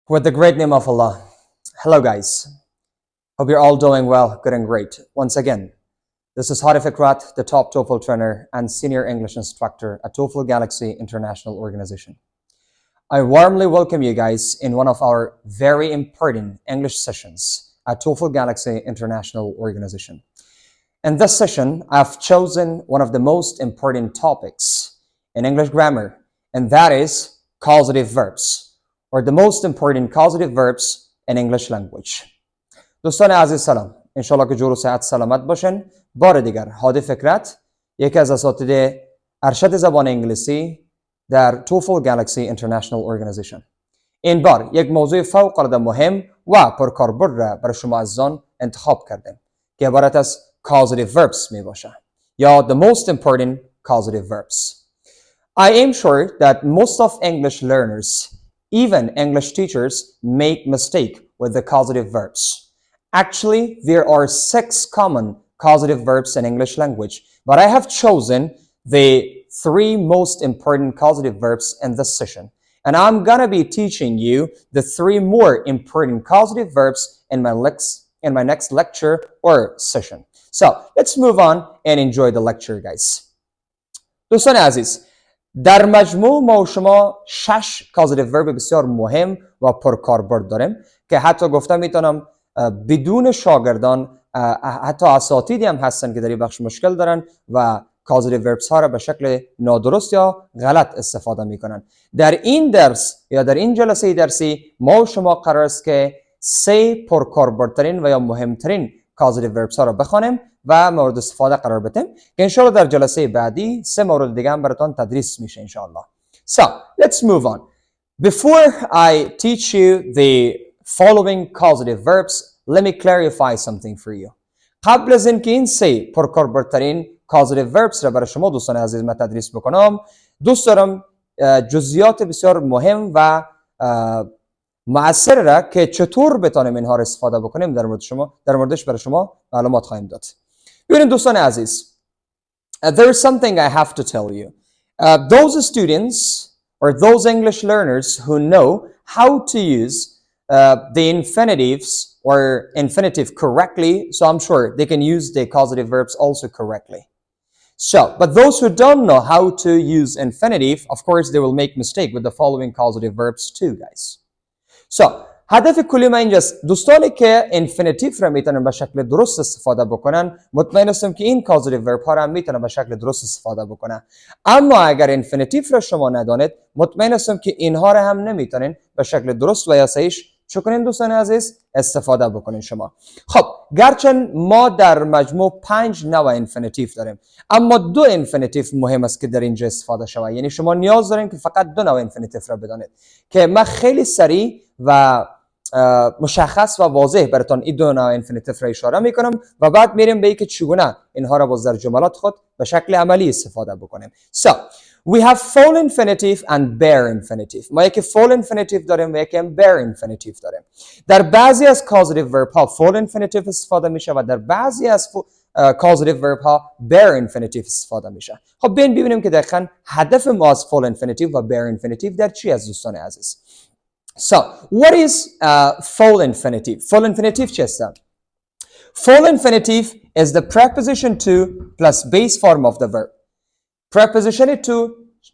With the great name of Allah. Hello guys. Hope you're all doing well, good and great. Once again, this is Harif Ikrat, the top TOEFL trainer and senior English instructor at TOEFL Galaxy International Organization. I warmly welcome you guys in one of our very important English sessions at TOEFL Galaxy International Organization. In this session, I've chosen one of the most important topics in English grammar, and that is causative verbs, or the most important causative verbs in English language. دوستان عزیز سلام. انشالله که جور و صحت سلامت باشن. بار دیگر هادی فکرت، یکی از اساتید ارشد زبان انگلیسی در TOEFL Galaxy International Organization. این بار یک موضوع فوق العاده مهم و پرکاربرد را برای شما عزیزان انتخاب کردیم که عبارت از causative verbs می باشه یا the most important causative verbs. I am sure that most of English learners, even English teachers, make mistake with the causative verbs. Actually, there are 6 common causative verbs in English language, but I have chosen the 3 most important causative verbs in this session. And I'm gonna be teaching you the 3 more important causative verbs in my next lecture or session. So let's move on and enjoy the lecture, guys. دوستان عزیز، در مجموع ما و شما 6 causative verb بسیار مهم و پرکاربرد داریم که حتی گفتم میتونم بدون شاگردان حتی اساتیدی هم هستن که در این بخش مشکل دارن و causative verbs ها را به شکل نادرست یا غلط استفاده میکنن. در این درس یا در این جلسه درسی ما و شما قرار است که 3 پرکاربردترین و یا مهمترین causative verbs ها را بخوانیم و مورد استفاده قرار بدیم که انشاءالله در جلسه بعدی 3 مورد دیگه هم براتون تدریس میشه انشاءالله. So, let's move on. Before I teach you the following causative verbs, let me clarify something for you. قبل از اینکه این 3 پرکاربردترین causative verbs را برای شما دوستان عزیز من تدریس بکنم، دوست دارم جزئیات بسیار مهم و مؤثر را که چطور بتونیم اینها را استفاده بکنیم در موردش برای شما معلومات خواهیم داد. ببینید دوستان عزیز, there is something I have to tell you. Those students or those English learners who know how to use the infinitives or infinitive correctly, so I'm sure they can use the causative verbs also correctly. So, but those who don't know how to use infinitive, of course, they will make mistake with the following causative verbs too, guys. So, هدف کلی من اینجاست دوستانی که infinitive را میتونن به شکل درست استفاده بکنن، مطمئن هستم که این causative verb ها را میتونن به شکل درست استفاده بکنن. اما اگر infinitive را شما ندانید، مطمئن هستم که اینها را هم نمیتونین به شکل درست و یا صحیح چه کنین دوستان عزیز استفاده بکنین شما. خب گرچه ما در مجموع 5 نوع infinitive داریم، اما 2 infinitive مهم است که در اینجا استفاده شود. یعنی شما نیاز دارین که فقط 2 نوع infinitive را بدانید که من خیلی سریع و مشخص و واضح براتون این 2 نوع infinitive را اشاره میکنم و بعد میریم به اینکه چگونه اینها را باز در جملات خود به شکل عملی استفاده بکنیم. So, we have full infinitive and bare infinitive. ما یکی full infinitive داریم و یکی هم bare infinitive داریم. در بعضی از causative verb ها full infinitive استفاده میشه و در بعضی از causative verb ها bare infinitive استفاده میشه. خب بیاین ببینیم که دقیقاً هدف ما از full infinitive و bare infinitive در چی از دوستان عزیز. So, what is full infinitive? Full infinitive چی است؟ Full infinitive is the preposition to plus base form of the verb. Preposition to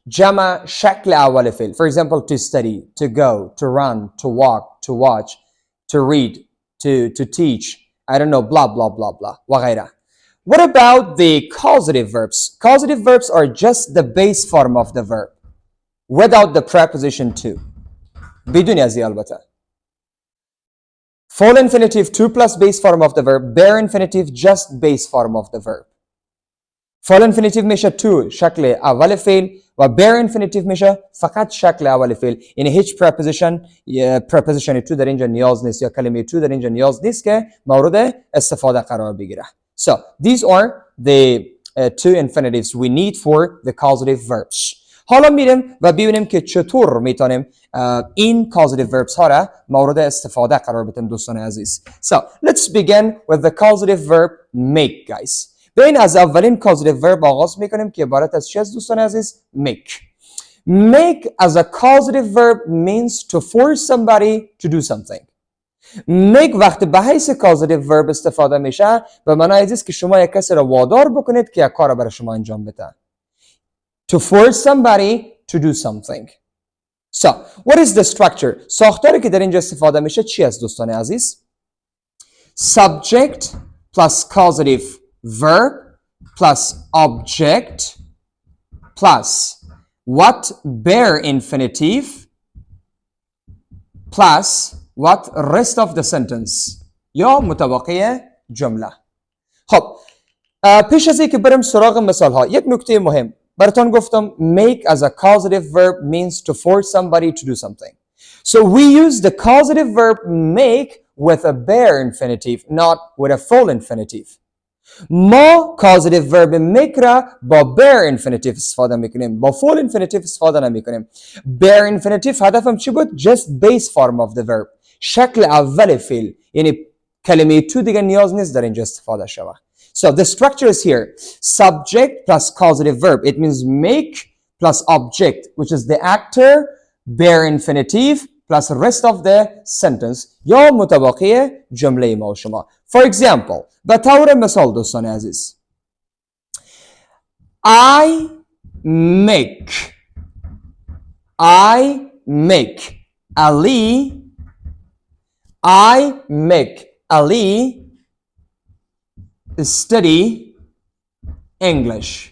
جمع شکل اول فعل. For example, to study, to go, to run, to walk, to watch, to read, to teach, I don't know, blah, blah, blah, blah, وغیره. What about the causative verbs? Causative verbs are just the base form of the verb without the preposition to. بدون ازی البته. Full infinitive to plus base form of the verb. Bare infinitive just base form of the verb. Full infinitive میشه to شکل اول فعل و bare infinitive میشه فقط شکل اول فعل. یعنی هیچ preposition to در اینجا نیاز نیست یا کلمه to در اینجا نیاز نیست که مورد استفاده قرار بگیره. So these are the 2 infinitives we need for the causative verbs. حالا میریم و ببینیم که چطور میتونیم این causative verbs ها را مورد استفاده قرار بدیم دوستان عزیز. So let's begin with the causative verb make, guys. ببین از اولین causative verb آغاز میکنیم که عبارت از چی است دوستان عزیز؟ make. Make as a causative verb means to force somebody to do something. make وقت به حیث causative verb استفاده میشه به معنای است که شما یک کسی را وادار بکنید که یک کار را برای شما انجام بده. To force somebody to do something. So, what is the structure? ساختاری که در اینجا استفاده میشه چی است دوستان عزیز؟ Subject plus causative verb plus object plus what bare infinitive plus what rest of the sentence یا متبقی جمله. خب پیش از اینکه بریم سراغ مثال ها یک نکته مهم براتون گفتم make as a causative verb means to force somebody to do something. So we use the causative verb make with a bare infinitive, not with a full infinitive. ما causative verb make را با bare infinitive استفاده میکنیم، با full infinitive استفاده نمیکنیم. bare infinitive هدفم چی بود؟ Just base form of the verb. شکل اول فعل، یعنی کلمه تو دیگه نیاز نیست در اینجا استفاده شود. So the structure is here. Subject plus causative verb. It means make plus object, which is the actor, bare infinitive plus rest of the sentence. یا متبقی جمله ما و شما. For example, به طور مثال دوستان عزیز. I make Ali study English.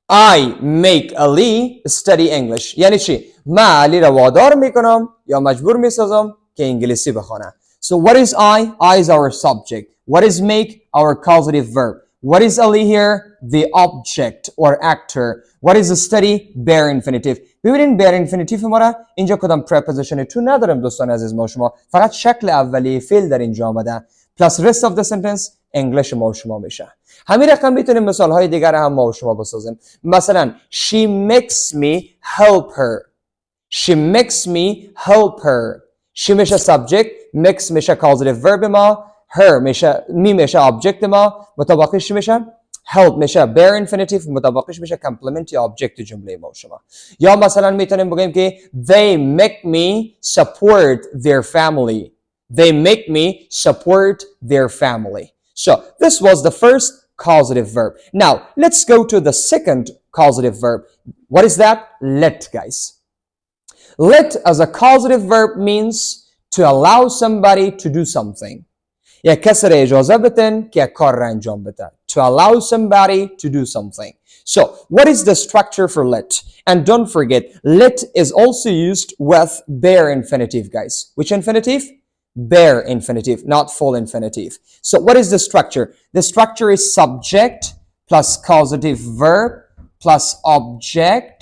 I make Ali study English. یعنی چی؟ من علی را وادار میکنم یا مجبور میسازم که انگلیسی بخونه. So what is I? I is our subject. What is make? Our causative verb. What is Ali here? The object or actor. What is study? Bare infinitive. ببینید bare infinitive ما را اینجا کدام preposition تو ندارم دوستان عزیز ما شما، فقط شکل اولیه فعل در اینجا آمده. plus rest of the sentence English ما و شما میشه. همین رقم میتونیم مثال های دیگر هم ما و شما بسازیم. مثلا she makes me help her. She makes me help her. she میشه subject، makes میشه causative verb ما، her میشه میشه object ما، مطابقش میشه help میشه bare infinitive، مطابقش میشه complement یا object جمله ما و شما. یا مثلا میتونیم بگیم که they make me support their family. They make me support their family. So this was the first causative verb. Now let's go to the second causative verb. What is that? Let, guys. Let as a causative verb means to allow somebody to do something. یا کسی را اجازه بدن که کار را انجام بده. To allow somebody to do something. So what is the structure for let? And don't forget, let is also used with bare infinitive, guys. Which infinitive? Bare infinitive, not full infinitive. So what is the structure? The structure is subject plus causative verb plus object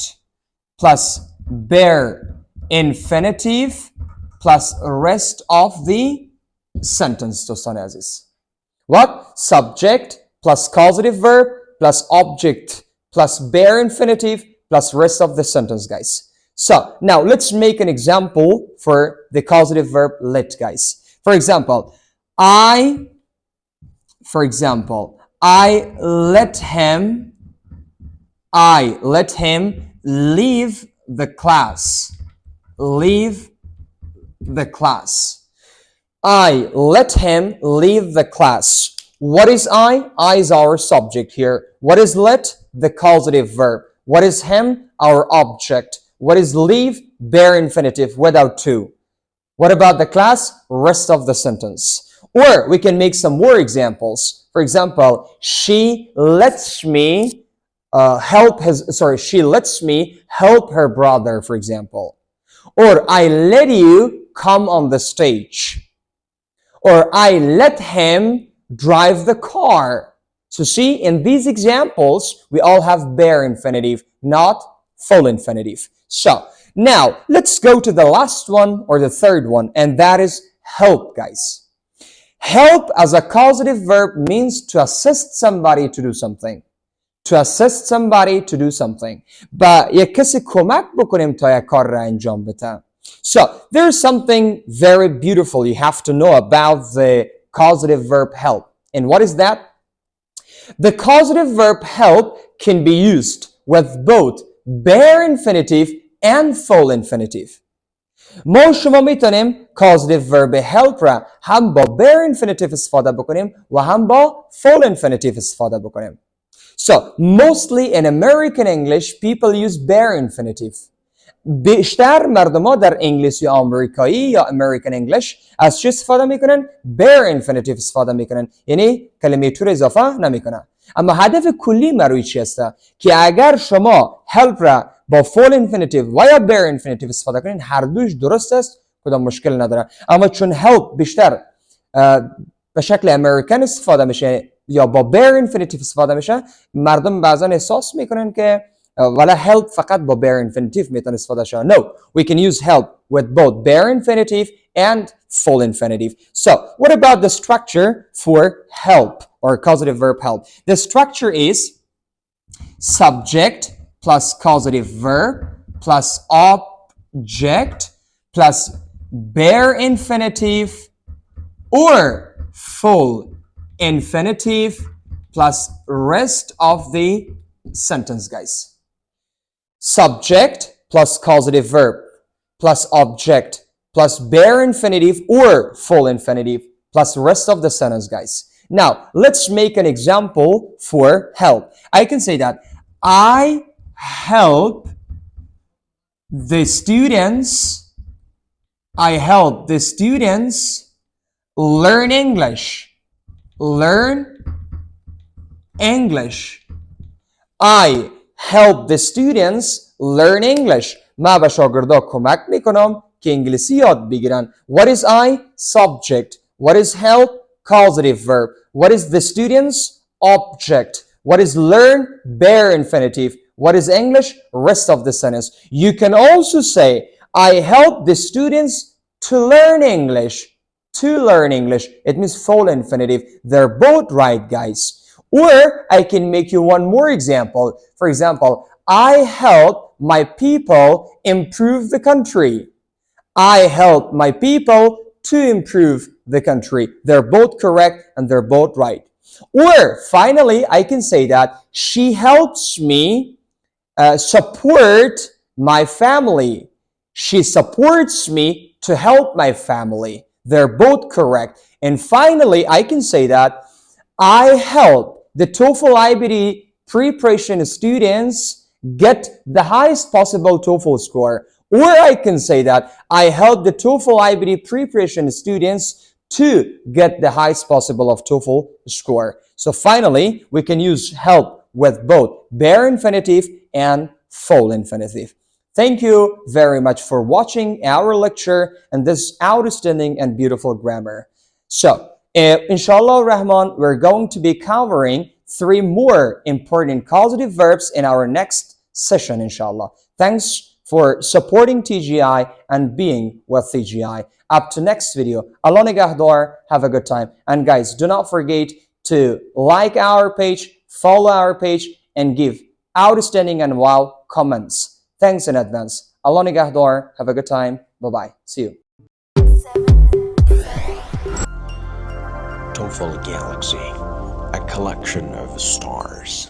plus bare infinitive plus rest of the sentence. دوستان عزیز. What? Subject plus causative verb plus object plus bare infinitive plus rest of the sentence, guys. So now let's make an example for the causative verb let, guys. For example, I let him leave the class. Leave the class. I let him leave the class. What is I? I is our subject here. What is let? The causative verb. What is him? Our object. What is leave? Bare infinitive without to. What about the class? Rest of the sentence. Or we can make some more examples. For example, she lets me help her brother, for example. Or I let you come on the stage. Or I let him drive the car. So see, in these examples, we all have bare infinitive, not full infinitive. So now let's go to the last one or the third one, and that is help, guys. Help as a causative verb means to assist somebody to do something. To assist somebody to do something. با یک کسی کمک بکنیم تا یک کار را انجام بده. So there's something very beautiful you have to know about the causative verb help. And what is that? The causative verb help can be used with both bare infinitive and full infinitive. ما شما میتونیم causative verb help را هم با bare infinitive استفاده بکنیم و هم با full infinitive استفاده بکنیم. So, mostly in American English, people use bare infinitive. بیشتر مردم در انگلیسی آمریکایی یا American English از چی استفاده میکنن؟ bare infinitive استفاده میکنن. یعنی کلمه to را اضافه نمیکنن. اما هدف کلی مروی چی است؟ که اگر شما help را با full infinitive و یا bare infinitive استفاده کنین هر دوش درست است، کدام مشکل نداره. اما چون help بیشتر به شکل امریکن استفاده میشه یا با bare infinitive استفاده میشه، مردم بعضا احساس میکنن که ولی help فقط با bare infinitive میتونه استفاده شه. No, we can use help with both bare infinitive and full infinitive. So, what about the structure for help or causative verb help? The structure is subject plus causative verb plus object plus bare infinitive or full infinitive plus rest of the sentence, guys. Subject plus causative verb plus object plus bare infinitive or full infinitive plus rest of the sentence, guys. Now, let's make an example for help. I can say that I help the students learn English. Learn English. I help the students learn English. ما به شاگردا کمک میکنم که انگلیسی یاد بگیرن. What is I? Subject. What is help? Causative verb. What is the students? Object. What is learn? Bare infinitive. What is English? Rest of the sentence. You can also say, I help the students to learn English. To learn English. It means full infinitive. They're both right, guys. Or I can make you one more example. For example, I help my people improve the country. I help my people to improve the country. They're both correct and they're both right. Or finally, I can say that she helps me support my family. She supports me to help my family. They're both correct. And finally, I can say that I help the TOEFL IBT preparation students get the highest possible TOEFL score. Or I can say that I help the TOEFL IBT preparation students to get the highest possible of TOEFL score. So finally, we can use help with both bare infinitive and full infinitive. Thank you very much for watching our lecture and this outstanding and beautiful grammar. So, inshallah Rahman, we're going to be covering 3 more important causative verbs in our next session, inshallah. Thanks for supporting TGI and being with TGI. Up to next video. Allah Nigahdar. Have a good time. And guys, do not forget to like our page, follow our page, and give outstanding and wow comments. Thanks in advance. Allah Nigahdar. Have a good time. Bye-bye. See you. TOEFL Galaxy, a collection of stars.